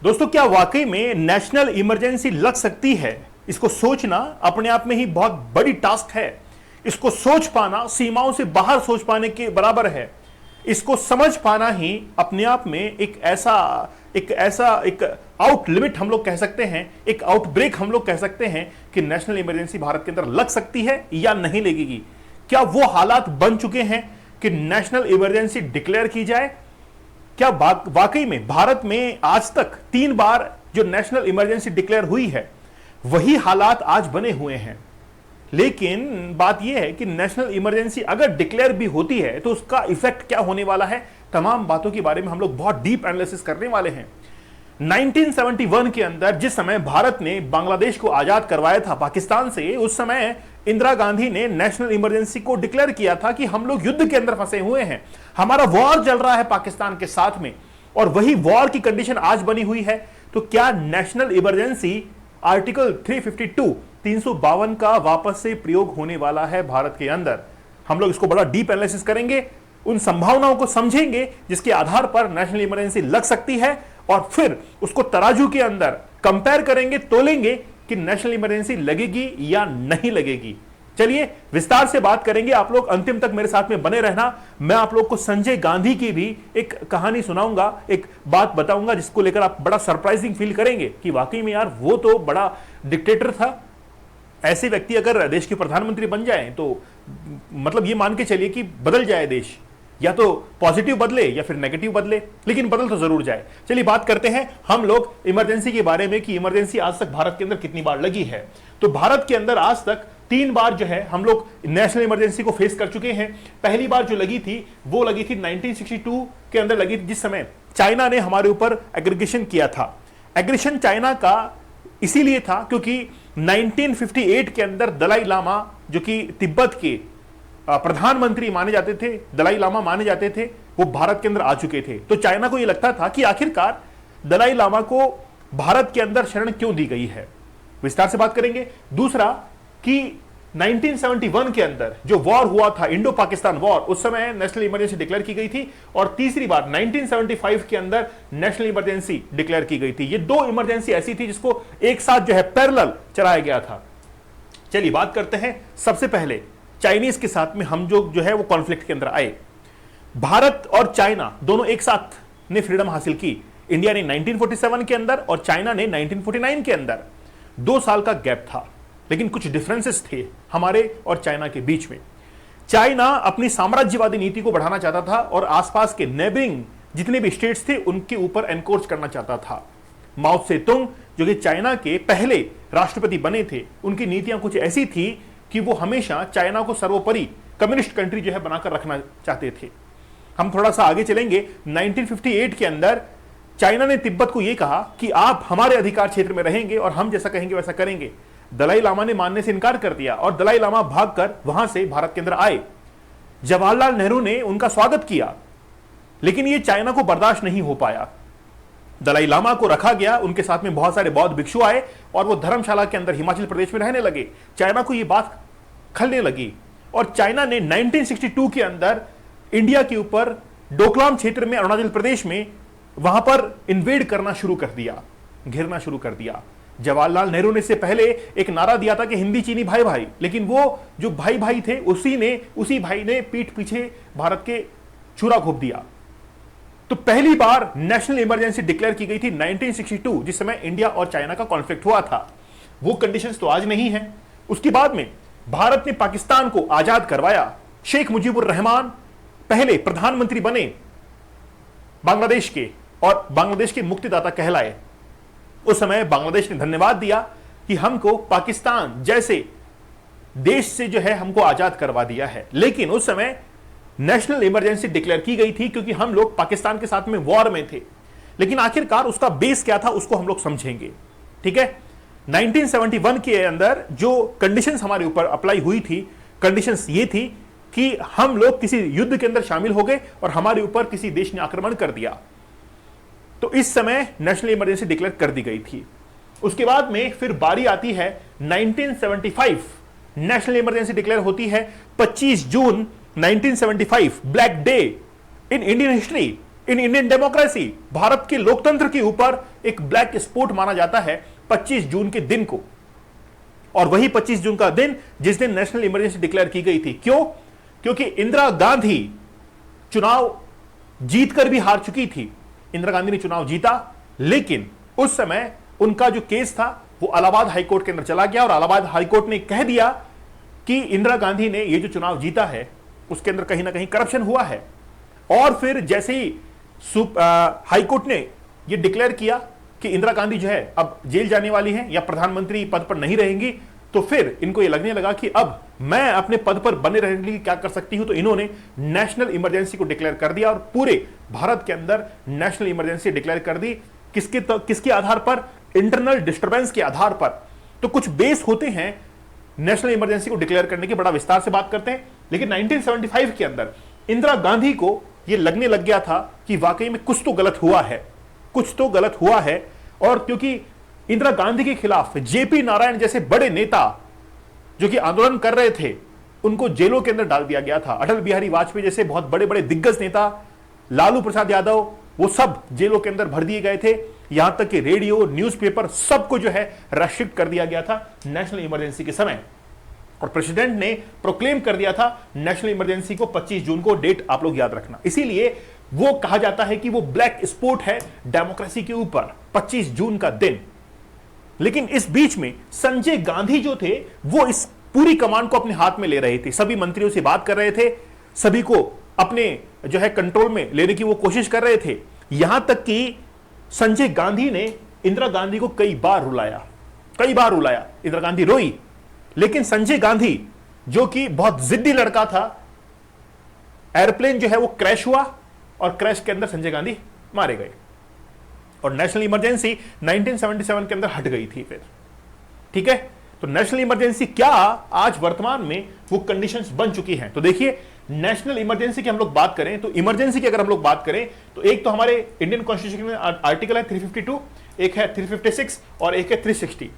दोस्तों, क्या वाकई में नेशनल इमरजेंसी लग सकती है? इसको सोचना अपने आप में ही बहुत बड़ी टास्क है। इसको सोच पाना सीमाओं से बाहर सोच पाने के बराबर है। इसको समझ पाना ही अपने आप में एक आउट लिमिट हम लोग कह सकते हैं, एक आउटब्रेक हम लोग कह सकते हैं कि नेशनल इमरजेंसी भारत के अंदर लग सकती है या नहीं लगेगी। क्या वो हालात बन चुके हैं कि नेशनल इमरजेंसी डिक्लेयर की जाए? क्या वाकई में भारत में आज तक 3 बार जो नेशनल इमरजेंसी डिक्लेयर हुई है वही हालात आज बने हुए हैं? लेकिन बात यह है कि नेशनल इमरजेंसी अगर डिक्लेयर भी होती है तो उसका इफेक्ट क्या होने वाला है, तमाम बातों के बारे में हम लोग बहुत डीप एनालिसिस करने वाले हैं। 1971 के अंदर जिस समय भारत ने बांग्लादेश को आजाद करवाया था पाकिस्तान से, उस समय इंदिरा गांधी ने नेशनल इमरजेंसी को डिक्लेयर किया था कि हम लोग युद्ध के अंदर फंसे हुए हैं, हमारा वॉर चल रहा है पाकिस्तान के साथ में, और वही वॉर की कंडीशन आज बनी हुई है। तो क्या नेशनल इमरजेंसी आर्टिकल 352 का वापस से प्रयोग होने वाला है भारत के अंदर? हम लोग इसको बड़ा डीप एनालिसिस करेंगे, उन संभावनाओं को समझेंगे जिसके आधार पर नेशनल इमरजेंसी लग सकती है, और फिर उसको तराजू के अंदर कंपेयर करेंगे, तोलेंगे कि नेशनल इमरजेंसी लगेगी या नहीं लगेगी। चलिए विस्तार से बात करेंगे। आप लोग अंतिम तक मेरे साथ में बने रहना। मैं आप लोग को संजय गांधी की भी एक कहानी सुनाऊंगा, एक बात बताऊंगा जिसको लेकर आप बड़ा सरप्राइजिंग फील करेंगे कि वाकई में यार वो तो बड़ा डिक्टेटर था। ऐसे व्यक्ति अगर देश के प्रधानमंत्री बन जाए तो मतलब ये मान के चलिए कि बदल जाए देश, या तो पॉजिटिव बदले या फिर नेगेटिव बदले, लेकिन बदल तो जरूर जाए। चलिए बात करते हैं हम लोग इमरजेंसी के बारे में कि इमरजेंसी आज तक भारत के अंदर कितनी बार लगी है। तो भारत के अंदर आज तक 3 बार जो है हम लोग नेशनल इमरजेंसी को फेस कर चुके हैं। पहली बार जो लगी थी वो लगी थी 1962 के अंदर लगी थी, जिस समय चाइना ने हमारे ऊपर एग्रीगेशन किया था। एग्रेशन चाइना का इसीलिए था क्योंकि 1958 के अंदर दलाई लामा, जो कि तिब्बत के प्रधानमंत्री माने जाते थे, दलाई लामा माने जाते थे, वो भारत के अंदर आ चुके थे। तो चाइना को यह लगता था कि आखिरकार दलाई लामा को भारत के अंदर शरण क्यों दी गई है। विस्तार से बात करेंगे। दूसरा कि 1971 के अंदर जो वॉर हुआ था, इंडो पाकिस्तान वॉर, उस समय नेशनल इमरजेंसी डिक्लेयर की गई थी। और तीसरी बार 1975 के अंदर नेशनल इमरजेंसी डिक्लेयर की गई थी। ये 2 इमरजेंसी ऐसी थी जिसको एक साथ जो है पैरेलल चलाया गया था। चलिए बात करते हैं सबसे पहले चाइनीज के साथ में हम जो है वो कॉन्फ्लिक्ट के अंदर आए। भारत और चाइना दोनों एक साथ ने फ्रीडम हासिल की। इंडिया ने 1947 के अंदर और चाइना ने 1949 के अंदर। 2 साल का गैप था, लेकिन कुछ डिफरेंसेस थे हमारे और चाइना के बीच में। चाइना अपनी साम्राज्यवादी नीति को बढ़ाना चाहता था और आसपास के नेबरिंग जितने भी स्टेट्स थे उनके ऊपर एनकोर्ज करना चाहता था। माओ त्से-तुंग जो कि चाइना के पहले राष्ट्रपति बने थे, उनकी नीतियां कुछ ऐसी थी कि वो हमेशा चाइना को सर्वोपरि कम्युनिस्ट कंट्री जो है बनाकर रखना चाहते थे। हम थोड़ा सा आगे चलेंगे। 1958 के अंदर चाइना ने तिब्बत को यह कहा कि आप हमारे अधिकार क्षेत्र में रहेंगे और हम जैसा कहेंगे वैसा करेंगे। दलाई लामा ने मानने से इनकार कर दिया और दलाई लामा भागकर वहां से भारत के अंदर आए। जवाहरलाल नेहरू ने उनका स्वागत किया, लेकिन यह चाइना को बर्दाश्त नहीं हो पाया। दलाई लामा को रखा गया, उनके साथ में बहुत सारे बौद्ध भिक्षु आए और वो धर्मशाला के अंदर हिमाचल प्रदेश में रहने लगे। चाइना को यह बात खलने लगी और चाइना ने 1962 के अंदर इंडिया के ऊपर डोकलाम क्षेत्र में, अरुणाचल प्रदेश में, वहां पर इन्वेड करना शुरू कर दिया, घेरना शुरू कर दिया। जवाहरलाल नेहरू ने इससे पहले एक नारा दिया था कि हिंदी चीनी भाई भाई, लेकिन वो जो भाई भाई थे उसी भाई ने पीठ पीछे भारत के छुरा घोंप दिया। तो पहली बार नेशनल इमरजेंसी डिक्लेयर की गई थी 1962, जिस समय इंडिया और चाइना का कॉन्फ्लिक्ट हुआ था। वो कंडीशंस तो आज नहीं है। उसके बाद में भारत ने पाकिस्तान को आजाद करवाया। शेख मुजीबुर रहमान पहले प्रधानमंत्री बने बांग्लादेश के और बांग्लादेश के मुक्तिदाता कहलाए। उस समय बांग्लादेश ने धन्यवाद दिया कि हमको पाकिस्तान जैसे देश से जो है हमको आजाद करवा दिया है। लेकिन उस समय नेशनल इमरजेंसी डिक्लेयर की गई थी क्योंकि हम लोग पाकिस्तान के साथ में वॉर में थे। लेकिन आखिरकार उसका बेस क्या था उसको हम लोग समझेंगे। ठीक है, 1971 के अंदर जो कंडीशंस हमारे ऊपर अप्लाई हुई थी, कंडीशंस ये थी कि हम लोग किसी युद्ध के अंदर शामिल हो गए और हमारे ऊपर किसी देश ने आक्रमण कर दिया। तो इस समय नेशनल इमरजेंसी डिक्लेयर कर दी गई थी। उसके बाद में फिर बारी आती है 1975, नेशनल इमरजेंसी डिक्लेयर होती है 25 जून 1975, black day in Indian history. In Indian democracy, Bharat के लोकतंत्र के ऊपर एक ब्लैक स्पॉट माना जाता है 25 जून के दिन को। और वही 25 जून का दिन जिस दिन नेशनल इमरजेंसी डिक्लेयर की गई थी। क्यों? क्योंकि इंदिरा गांधी चुनाव जीतकर भी हार चुकी थी। इंदिरा गांधी ने चुनाव जीता, लेकिन उस समय उनका जो केस था वो इलाहाबाद हाईकोर्ट के अंदर चला गया और इलाहाबाद हाईकोर्ट ने कह दिया कि इंदिरा गांधी ने ये जो चुनाव जीता है उसके अंदर कहीं ना कहीं करप्शन हुआ है। और फिर जैसे ही हाईकोर्ट ने ये डिक्लेयर किया कि इंदिरा गांधी जो है अब जेल जाने वाली है या प्रधानमंत्री पद पर नहीं रहेंगी, तो फिर इनको ये लगने लगा कि अब मैं अपने पद पर बने रहने के लिए क्या कर सकती हूं। तो इन्होंने नेशनल इमरजेंसी को डिक्लेयर कर दिया और पूरे भारत के अंदर नेशनल इमरजेंसी डिक्लेयर कर दी। किसके आधार पर? इंटरनल डिस्टर्बेंस के आधार पर। तो कुछ बेस होते हैं नेशनल इमरजेंसी को डिक्लेयर करने की, बड़ा विस्तार से बात करते हैं। लेकिन 1975 के अंदर इंदिरा गांधी को यह लगने लग गया था कि वाकई में कुछ तो गलत हुआ है, कुछ तो गलत हुआ है। और क्योंकि इंदिरा गांधी के खिलाफ जेपी नारायण जैसे बड़े नेता जो कि आंदोलन कर रहे थे उनको जेलों के अंदर डाल दिया गया था। अटल बिहारी वाजपेयी जैसे बहुत बड़े बड़े दिग्गज नेता, लालू प्रसाद यादव, वो सब जेलों के अंदर भर दिए गए थे। यहां तक कि रेडियो, न्यूज़पेपर सबको जो है रेस्ट्रिक्ट कर दिया गया था नेशनल इमरजेंसी के समय। और प्रेसिडेंट ने प्रोक्लेम कर दिया था नेशनल इमरजेंसी को 25 जून को, डेट आप लोग याद रखना। इसीलिए वो कहा जाता है कि वो ब्लैक स्पॉट है डेमोक्रेसी के ऊपर, 25 जून का दिन। लेकिन इस बीच में संजय गांधी जो थे वो इस पूरी कमान को अपने हाथ में ले रहे थे, सभी मंत्रियों से बात कर रहे थे, सभी को अपने जो है कंट्रोल में लेने की वो कोशिश कर रहे थे। यहां तक कि संजय गांधी ने इंदिरा गांधी को कई बार रुलाया, कई बार रुलाया। इंदिरा गांधी रोई, लेकिन संजय गांधी जो कि बहुत जिद्दी लड़का था, एयरप्लेन जो है वो क्रैश हुआ और क्रैश के अंदर संजय गांधी मारे गए और नेशनल इमरजेंसी 1977 के अंदर हट गई थी फिर। ठीक है, तो नेशनल इमरजेंसी क्या आज वर्तमान में वो कंडीशंस बन चुकी हैं। तो देखिए, नेशनल इमरजेंसी की हम लोग बात करें तो इमरजेंसी की अगर हम लोग बात करें तो एक तो हमारे इंडियन कॉन्स्टिट्यूशन में आर्टिकल है 352, एक है 356 और एक है 360।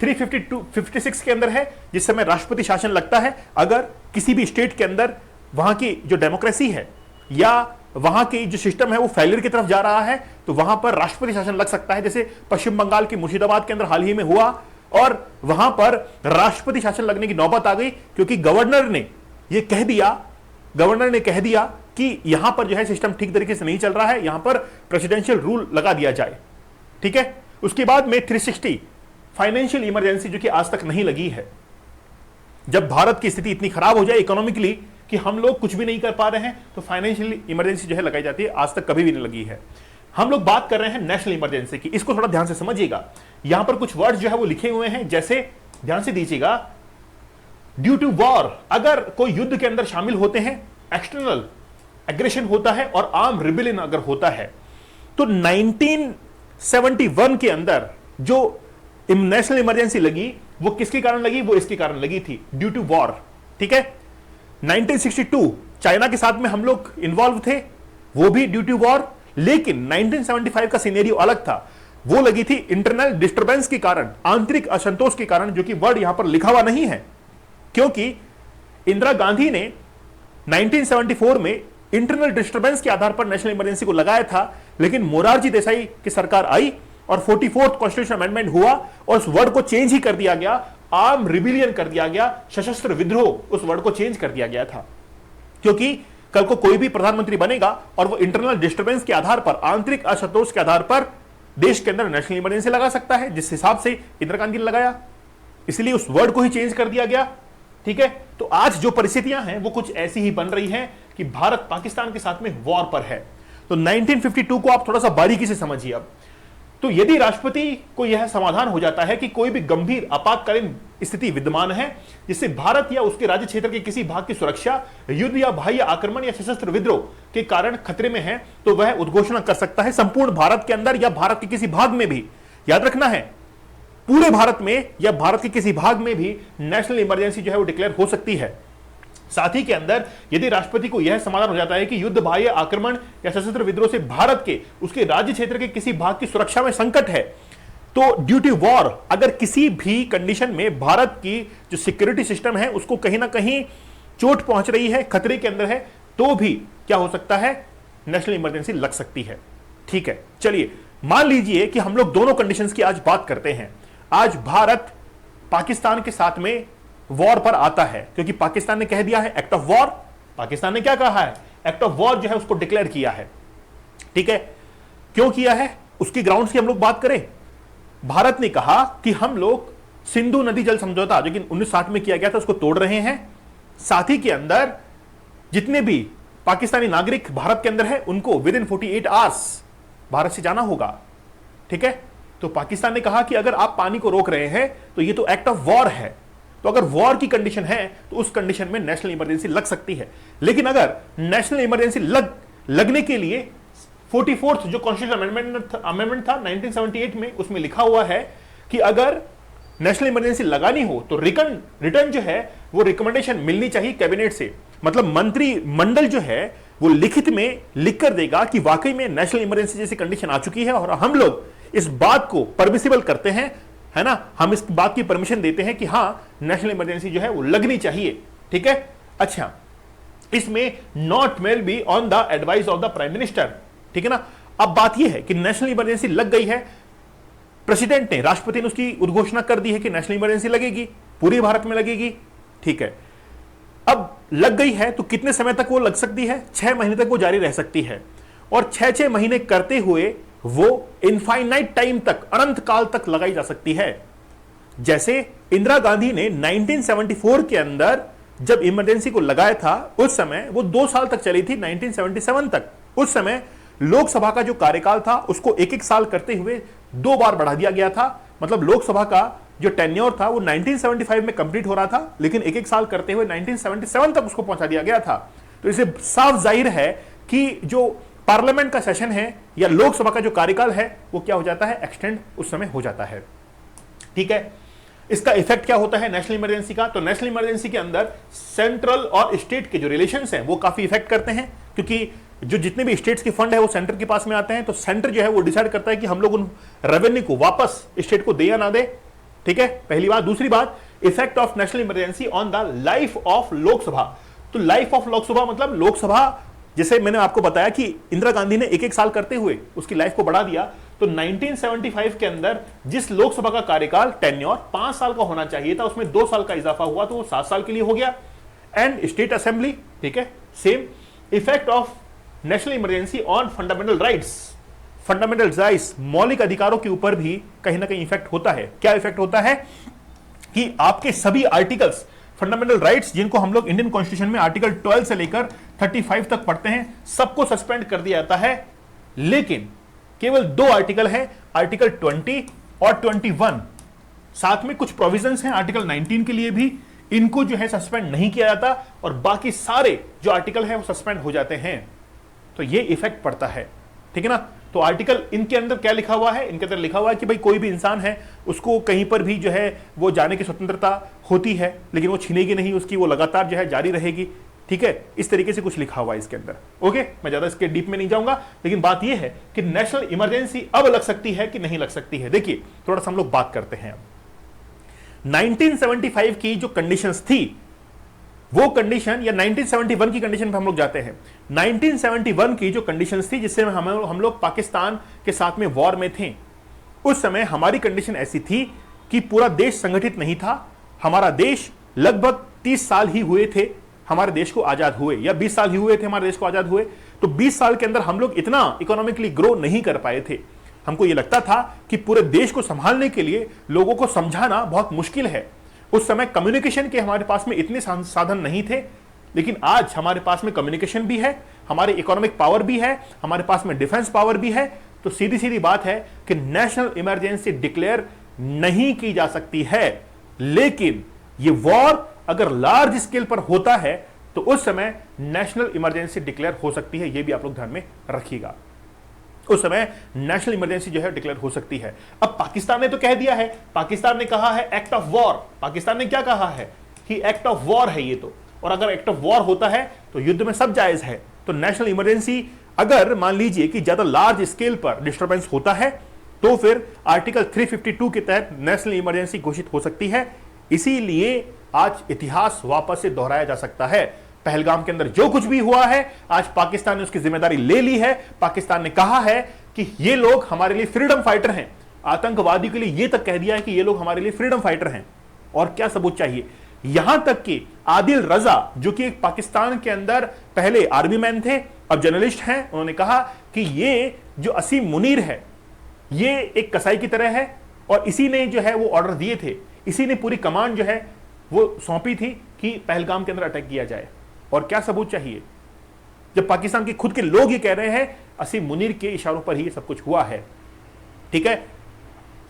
356 के अंदर है जिस समय राष्ट्रपति शासन लगता है अगर किसी भी स्टेट के अंदर वहां की जो डेमोक्रेसी है या वहां की जो सिस्टम है वो फेलियर की तरफ जा रहा है तो वहां पर राष्ट्रपति शासन लग सकता है। जैसे पश्चिम बंगाल के मुर्शिदाबाद के अंदर हाल ही में हुआ और वहां पर राष्ट्रपति शासन लगने की नौबत आ गई क्योंकि गवर्नर ने कह दिया कि यहां पर जो है सिस्टम ठीक तरीके से नहीं चल रहा है, यहां पर प्रेसिडेंशियल रूल लगा दिया जाए। ठीक है, उसके बाद में 360 फाइनेंशियल इमरजेंसी जो कि आज तक नहीं लगी है। जब भारत की स्थिति इतनी खराब हो जाए इकोनॉमिकली कि हम लोग कुछ भी नहीं कर पा रहे हैं तो फाइनेंशियल इमरजेंसी जो है लगाई जाती है, आज तक कभी भी नहीं लगी है। हम लोग बात कर रहे हैं नेशनल इमरजेंसी की, इसको थोड़ा ध्यान से समझिएगा। यहां पर कुछ वर्ड्स जो है वो लिखे हुए हैं, जैसे ध्यान से दीजिएगा, ड्यू टू वॉर, अगर कोई युद्ध के अंदर शामिल होते हैं, एक्सटर्नल एग्रेशन होता है और आर्म रिबेलियन अगर होता है, तो 1971 के अंदर जो नेशनल इमरजेंसी लगी वो किसके कारण लगी? वो इसके कारण लगी थी, ड्यू टू वॉर। ठीक है, 1962 चाइना के साथ में हम लोग इन्वॉल्व थे, वो भी ड्यू टू वॉर। लेकिन 1975 का सिनेरियो अलग था, वो लगी थी इंटरनल डिस्टर्बेंस के कारण, आंतरिक असंतोष के कारण, जो कि वर्ड यहां पर लिखा हुआ नहीं है क्योंकि इंदिरा गांधी ने 1974 में इंटरनल डिस्टर्बेंस के आधार पर नेशनल इमरजेंसी को लगाया था। लेकिन मोरारजी देसाई की सरकार आई और 44th कॉन्स्टिट्यूशन अमेंडमेंट हुआ और उस वर्ड को चेंज ही कर दिया गया, आर्म रिबिलियन कर दिया गया, सशस्त्र विद्रोह, उस वर्ड को चेंज कर दिया गया था। क्योंकि कल को कोई भी प्रधानमंत्री बनेगा और वो इंटरनल डिस्टर्बेंस के आधार पर, आंतरिक असंतोष के आधार पर देश के अंदर नेशनल इमरजेंसी लगा सकता है, जिस हिसाब से इंदिरा गांधी ने लगाया, इसलिए उस वर्ड को ही चेंज कर दिया गया। ठीक है, तो आज जो परिस्थितियां हैं वो कुछ ऐसी ही बन रही हैं कि भारत पाकिस्तान के साथ में वॉर पर है। तो 1952 को आप थोड़ा सा बारीकी से समझिए। अब तो यदि राष्ट्रपति को यह समाधान हो जाता है कि कोई भी गंभीर आपातकालीन स्थिति विद्यमान है जिससे भारत या उसके राज्य क्षेत्र के किसी भाग की सुरक्षा युद्ध या बाह्य आक्रमण या सशस्त्र विद्रोह के कारण खतरे में है, तो वह उद्घोषणा कर सकता है संपूर्ण भारत के अंदर या भारत के किसी भाग में भी। याद रखना है, पूरे भारत में या भारत के किसी भाग में भी नेशनल इमरजेंसी जो है वो डिक्लेयर हो सकती है। साथ ही के अंदर यदि राष्ट्रपति को यह समाधान हो जाता है कि युद्ध, बाह्य आक्रमण या सशस्त्र विद्रोह से भारत के उसके राज्य क्षेत्र के किसी भाग की सुरक्षा में संकट है, तो ड्यू टू वॉर अगर किसी भी कंडीशन में भारत की जो सिक्योरिटी सिस्टम है उसको कहीं ना कहीं चोट पहुंच रही है, खतरे के अंदर है, तो भी क्या हो सकता है, नेशनल इमरजेंसी लग सकती है। ठीक है, चलिए मान लीजिए कि हम लोग दोनों कंडीशंस की आज बात करते हैं। आज भारत पाकिस्तान के साथ में वॉर पर आता है क्योंकि पाकिस्तान ने कह दिया है एक्ट ऑफ वॉर। पाकिस्तान ने क्या कहा है, एक्ट ऑफ वॉर जो है उसको डिक्लेयर किया है। ठीक है, क्यों किया है उसकी ग्राउंड्स की हम लोग बात करें। भारत ने कहा कि हम लोग सिंधु नदी जल समझौता जो कि 1960 में किया गया था उसको तोड़ रहे हैं, साथ ही के अंदर जितने भी पाकिस्तानी नागरिक भारत के अंदर है उनको विद इन 48 आवर्स भारत से जाना होगा। ठीक है, तो पाकिस्तान ने कहा कि अगर आप पानी को रोक रहे हैं तो ये तो एक्ट ऑफ वॉर है, तो अगर वॉर की कंडीशन है तो उस कंडीशन में नेशनल इमरजेंसी लग सकती है। लेकिन अगर नेशनल इमरजेंसी लगने के लिए 44th जो कॉन्स्टिट्यूशनल अमेंडमेंट था 1978 में, उसमें लिखा हुआ है कि अगर नेशनल इमरजेंसी लगानी हो तो रिटर्न जो है वो रिकमेंडेशन मिलनी चाहिए कैबिनेट से। मतलब मंत्रिमंडल जो है वो लिखित में लिख कर देगा कि वाकई में नेशनल इमरजेंसी जैसी कंडीशन आ चुकी है और हम लोग इस बात को परमिसिबल करते हैं, है ना, हम इस बात की परमिशन देते हैं कि हां नेशनल इमरजेंसी जो है वो लगनी चाहिए। ठीक है, अच्छा, इसमें not mail be on the advice of the prime minister. ठीक है ना, अब बात यह है कि नेशनल इमरजेंसी लग गई है, प्रेसिडेंट ने, राष्ट्रपति ने उसकी उद्घोषणा कर दी है कि नेशनल इमरजेंसी लगेगी, पूरे भारत में लगेगी। ठीक है, अब लग गई है तो कितने समय तक वो लग सकती है, 6 महीने तक वो जारी रह सकती है और 6-6 महीने करते हुए वो इनफाइनाइट टाइम तक, अनंत काल तक लगाई जा सकती है। जैसे इंदिरा गांधी ने 1974 के अंदर जब इमरजेंसी को लगाया था उस समय वो 2 साल तक चली थी, 1977 तक। उस समय लोकसभा का जो कार्यकाल था उसको 1-1 साल करते हुए 2 बार बढ़ा दिया गया था। मतलब लोकसभा का जो टेन्योर था वो 1975 में कंप्लीट हो रहा था, लेकिन 1-1 साल करते हुए 1977 तक उसको पहुंचा दिया गया था। तो इसे साफ जाहिर है कि जो पार्लियामेंट का सेशन है या लोकसभा का जो कार्यकाल है वो क्या हो जाता है, एक्सटेंड उस समय हो जाता है। ठीक है, इसका इफेक्ट क्या होता है नेशनल इमरजेंसी का, तो नेशनल इमरजेंसी के अंदर सेंट्रल और स्टेट के जो रिलेशंस हैं वो काफी इफेक्ट करते हैं, क्योंकि जो जितने भी स्टेट्स के फंड है वो सेंटर के पास में आते हैं। तो सेंटर जो है वो डिसाइड करता है कि हम लोग उन रेवेन्यू को वापस स्टेट को दे या ना दे। ठीक है, पहली बात। दूसरी बात, effect of national emergency on the life of Lok Sabha. तो लाइफ ऑफ लोकसभा मतलब लोकसभा, जैसे मैंने आपको बताया कि इंदिरा गांधी ने 1-1 साल करते हुए उसकी लाइफ को बढ़ा दिया, तो 1975 के अंदर जिस लोकसभा का कार्यकाल टेन्योर 5 साल का होना चाहिए था उसमें 2 साल का इजाफा हुआ तो वो 7 साल के लिए हो गया। एंड स्टेट असेंबली, ठीक है, same. Effect of national emergency on fundamental rights. Fundamental rights, मौलिक अधिकारों के ऊपर भी कहीं ना कहीं इफेक्ट होता है। क्या इफेक्ट होता है कि आपके सभी आर्टिकल्स, फंडामेंटल राइट्स जिनको हम लोग इंडियन कॉन्स्टिट्यूशन में आर्टिकल 12 से लेकर 35 तक पढ़ते हैं, सबको सस्पेंड कर दिया जाता है। लेकिन केवल 2 आर्टिकल हैं, आर्टिकल 20 और 21। साथ में कुछ प्रोविजंस हैं आर्टिकल 19 के लिए भी, इनको जो है सस्पेंड नहीं किया जाता और बाकी सारे जो आर्टिकल हैं वो सस्पेंड हो जाते हैं। तो ये इफेक्ट पड़ता है। ठीक है ना, तो आर्टिकल इनके अंदर क्या लिखा हुआ है, इनके अंदर लिखा हुआ है कि भाई कोई भी इंसान है उसको कहीं पर भी जो है वो जाने की स्वतंत्रता होती है, लेकिन वो छीनेगी नहीं उसकी, वो लगातार जो है जारी रहेगी। ठीक है, इस तरीके से कुछ लिखा हुआ है इसके अंदर। ओके, मैं ज्यादा इसके डीप में नहीं जाऊंगा, लेकिन बात यह है कि नेशनल इमरजेंसी अब लग सकती है कि नहीं लग सकती है। देखिए थोड़ा सा हम लोग बात करते हैं। 1975 की जो कंडीशंस थी वो कंडीशन, या 1971 की कंडीशन पे हम लोग जाते हैं। 1971 की जो कंडीशंस थी जिससे हम लोग पाकिस्तान के साथ में वॉर में थे, उस समय हमारी कंडीशन ऐसी थी कि पूरा देश संगठित नहीं था। हमारा देश लगभग 30 साल ही हुए थे हमारे देश को आजाद हुए, या 20 साल ही हुए थे हमारे देश को आजाद हुए। तो 20 साल के अंदर हम लोग इतना इकोनॉमिकली ग्रो नहीं कर पाए थे। हमको यह लगता था कि पूरे देश को संभालने के लिए लोगों को समझाना बहुत मुश्किल है। उस समय कम्युनिकेशन के हमारे पास में इतने साधन नहीं थे, लेकिन आज हमारे पास में कम्युनिकेशन भी है, हमारे इकोनॉमिक पावर भी है, हमारे पास में डिफेंस पावर भी है। तो सीधी सीधी बात है कि नेशनल इमरजेंसी डिक्लेयर नहीं की जा सकती है। लेकिन ये वॉर अगर लार्ज स्केल पर होता है तो उस समय नेशनल इमरजेंसी डिक्लेयर हो सकती है। यह भी आप लोग ध्यान में रखिएगा, उस समय नेशनल इमरजेंसी जो है डिक्लेयर हो सकती है। अब पाकिस्तान ने तो कह दिया है, पाकिस्तान ने कहा है एक्ट ऑफ वॉर। पाकिस्तान ने क्या कहा है कि एक्ट ऑफ वॉर है ये तो, और अगर एक्ट ऑफ वॉर होता है तो युद्ध में सब जायज है। तो नेशनल इमरजेंसी अगर मान लीजिए कि ज्यादा लार्ज स्केल पर डिस्टर्बेंस होता है तो फिर आर्टिकल 352 के तहत नेशनल इमरजेंसी घोषित हो सकती है। इसीलिए आज इतिहास वापस से दोहराया जा सकता है। पहलगाम के अंदर जो कुछ भी हुआ है, आज पाकिस्तान ने उसकी जिम्मेदारी ले ली है। पाकिस्तान ने कहा है कि ये लोग हमारे लिए फ्रीडम फाइटर हैं। आतंकवादी के लिए ये तक कह दिया है कि ये लोग हमारे लिए फ्रीडम फाइटर हैं। और क्या सबूत चाहिए? यहां तक कि आदिल रजा, जो कि एक पाकिस्तान के अंदर पहले आर्मी मैन थे, अब जर्नलिस्ट हैं, उन्होंने कहा कि ये जो असीम मुनीर है ये एक कसाई की तरह है और इसी ने जो है वो ऑर्डर दिए थे, इसी ने पूरी कमांड जो है वो सौंपी थी कि पहलगाम के अंदर अटैक किया जाए। और क्या सबूत चाहिए जब पाकिस्तान के खुद के लोग ये कह रहे हैं असीम मुनीर के इशारों पर ही ये सब कुछ हुआ है। ठीक है।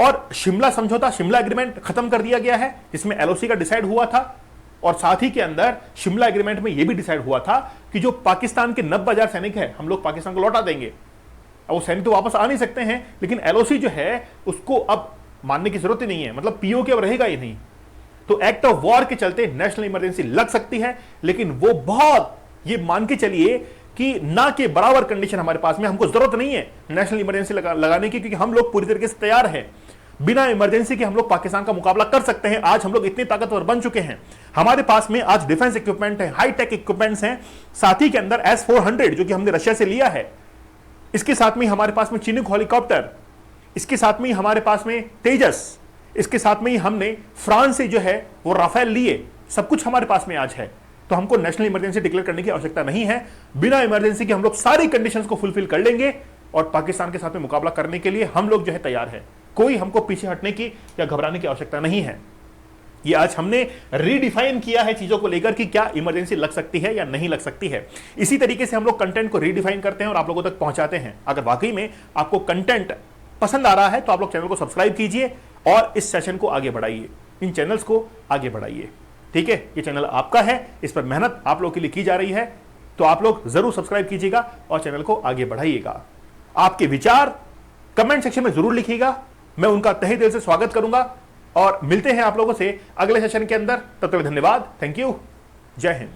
और शिमला समझौता, शिमला एग्रीमेंट खत्म कर दिया गया है, जिसमें एलओसी का डिसाइड हुआ था और साथ ही के अंदर शिमला एग्रीमेंट में यह भी डिसाइड हुआ था कि जो पाकिस्तान के 90,000 सैनिक है हम लोग पाकिस्तान को लौटा देंगे। अब वो सैनिक तो वापस आ नहीं सकते हैं, लेकिन एलओसी जो है उसको अब मानने की जरूरत ही नहीं है, मतलब पीओके अब रहेगा ही नहीं। तो एक्ट ऑफ वॉर के चलते नेशनल इमरजेंसी लग सकती है, लेकिन वो बहुत, ये मान के चलिए कि ना के बराबर कंडीशन हमारे पास में, हमको जरूरत नहीं है नेशनल इमरजेंसी लगाने की, क्योंकि हम लोग पूरी तरीके से तैयार हैं। बिना इमरजेंसी के हम लोग पाकिस्तान का मुकाबला कर सकते हैं। आज हम लोग इतने ताकतवर बन चुके हैं, हमारे पास में आज डिफेंस इक्विपमेंट है, हाई टेक इक्विपमेंट्स हैं, साथ ही के अंदर S-400 जो कि हमने रशिया से लिया है, इसके साथ में हमारे पास में चिनूक हेलीकॉप्टर, इसके साथ में हमारे पास में तेजस, इसके साथ में ही हमने फ्रांस से जो है वो राफेल लिए, सब कुछ हमारे पास में आज है। तो हमको नेशनल इमरजेंसी डिक्लेयर करने की आवश्यकता नहीं है। बिना इमरजेंसी के हम लोग सारी कंडीशंस को फुलफिल कर लेंगे और पाकिस्तान के साथ में मुकाबला करने के लिए हम लोग जो है तैयार है। कोई हमको पीछे हटने की या घबराने की आवश्यकता नहीं है। ये आज हमने रीडिफाइन किया है चीजों को लेकर कि क्या इमरजेंसी लग सकती है या नहीं लग सकती है। इसी तरीके से हम लोग कंटेंट को रीडिफाइन करते हैं और आप लोगों तक पहुंचाते हैं। अगर वाकई में आपको कंटेंट पसंद आ रहा है तो आप लोग चैनल को सब्सक्राइब कीजिए और इस सेशन को आगे बढ़ाइए, इन चैनल्स को आगे बढ़ाइए। ठीक है, ये चैनल आपका है, इस पर मेहनत आप लोग के लिए की जा रही है, तो आप लोग जरूर सब्सक्राइब कीजिएगा और चैनल को आगे बढ़ाइएगा। आपके विचार कमेंट सेक्शन में जरूर लिखिएगा, मैं उनका तहे दिल से स्वागत करूंगा और मिलते हैं आप लोगों से अगले सेशन के अंदर। तब तक धन्यवाद, थैंक यू, जय हिंद।